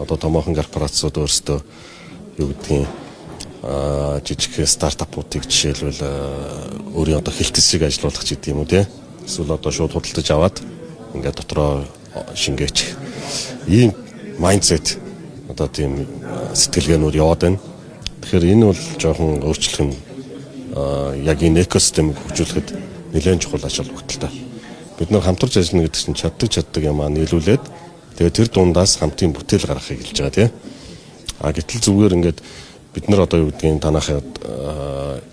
одоо томоохон корпорациуд өөрсдөө юу гэдгийг жижиг стартапуудыг жишээлбэл өөрийн одоо хэлтсийг ажилуулах ч гэдэг юм уу тий. Эсвэл одоо шууд худалдаж аваад ингээд дотроо шингээчих. Ийм майндсет одоо тийм сэтгэлгээнүүд яваад байна. Тэгэхээр энэ бол жоохон өөрчлөх нь яг энэ экосистемийг хөгжүүлэхэд нэлээд чухал ачаал бүгдэлтэй. Бид нар хамтарч ажиллана гэдэг чинь чаддаг юм нийлүүлээд тэгээд тэр дундаас хамтын бүтээл гаргахыг хэлж байгаа тийм. Гэтэл зүгээр ингээд бид нар одоо юу гэдгийг танахад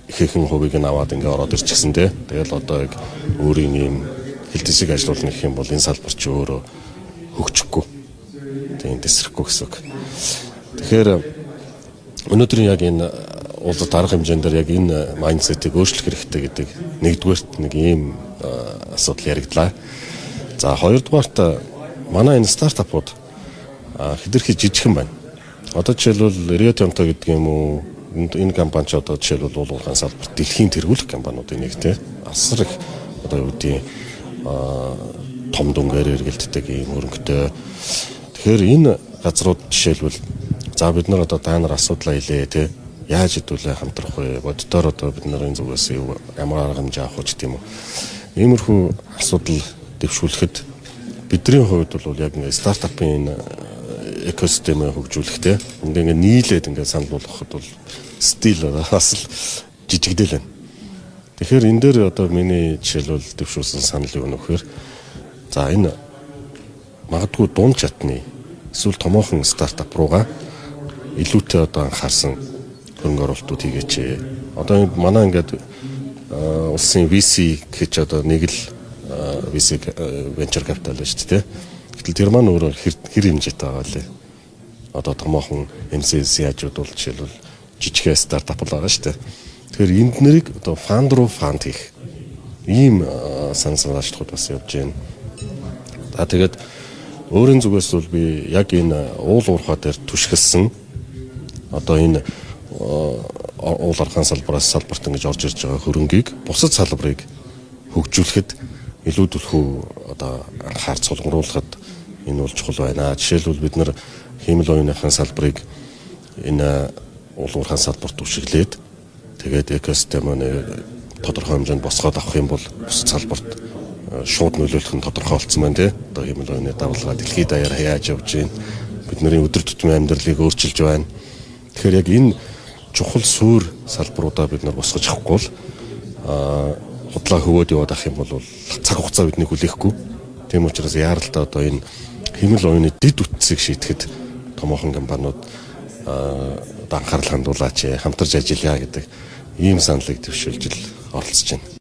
ихээхэн хувийг нь аваад ингээд ороод ирчихсэн тийм. Тэгэл одоо яг өөрийн ийм хэлтсийг ажилуулна гэх юм бол энэ салбар чи өөрөө хөгжихгүй. Тийм дэсрэхгүй гэсэн үг. Тэгэхээр өнөөдөр яг энэ улсад арга хэмжээндээр яг энэ майндсетийг өөрчлөх хэрэгтэй гэдэг нэгдүгээрт нэг ийм асуудал яригдлаа. За хоёрдугаарт манай энэ стартапууд хэдэрхий жижигхэн байна. Одоо жишээлбэл Риотонто гэдэг юм уу энэ компани ч одоо жишээлбэл уулуурхайн салбарт дэлхийн тэргүүлэх компаниудын нэг тийм асар их одоо юу гэдэг том дүнгээр эргэлддэг ийм хөрөнгөтэй. Тэгэхээр энэ газрууд жишээлбэл за бид нар одоо та нар асуудлаа хэлээ тий яаж хэдүүлээ хамтрах вэ? Боддоор одоо бид нарын зүгээс ямар арга хэмжээ авах вэ гэдэг юм уу. Иймэрхүү асуудал дэвшүүлэхэд бидний хувьд бол яг ингэ стартапын экосистемээ хөгжүүлэхтэй ингээ нийлээд ингээ санал болгоход бол стил бас л жижигдэл байна. Тэгэхээр энэ дээр одоо миний жишээлбэл дэвшүүлсэн санал юу нөхөр за энэ магадгүй дунд чатны эсвэл томоохон стартап руугаа илүүтэй одоо анхаарсан хөрөнгө оруулалтууд хийгээч. Одоо манай ингээд улсын VC гэж одоо нэг л VC venture capital шүү дээ. Гэтэл тэр маань өөрөө хэр хэмжээтэй байгаа лээ. Одоо томоохон MCC-ууд бол жишээлбэл жижиг стартап байгаа шүү дээ. Тэгэхээр энд нэрийг одоо фанд руу фанд хийх ийм санал ажлууд бас явж байна. За тэгээд өөрийн зүгээс бол би яг энэ уул уурхай дээр түшгэлсэн одоо энэ уул уурхайн салбараас салбарт ингэж орж ирж байгаа хөрөнгийг бусад салбарыг хөгжүүлэхэд илүүдүүлэхүү одоо анхаарал цуглуулахад энэ бол чухал байна. Жишээлбэл бид нар хиймэл оюуныхын салбарыг энэ уул уурхайн салбарт түшиглээд тэгээд экосистемээ тодорхой хэмжээнд босгоод авах юм бол бусад салбарт шууд нөлөөлөх нь тодорхой болсон байна тий. Одоо хиймэл оюуны давалгаа дэлхийд даяар яаж явж байна. Бидний өдөр тутмын амьдралыг өөрчилж байна. Тэгэхээр яг энэ чухал суурь салбаруудаа бид нар босгож авахгүй бол худлаа хөвөөд яваад ах юм бол цаг хугацаа бидний хүлээхгүй. Тийм учраас яаралтай одоо энэ хиймэл оюуны дэд үтцийг шийдэхэд томоохон компаниуд анхаарал хандуулаач хамтарч ажиллая гэдэг ийм саналыг төвшүүлж оролцож байна.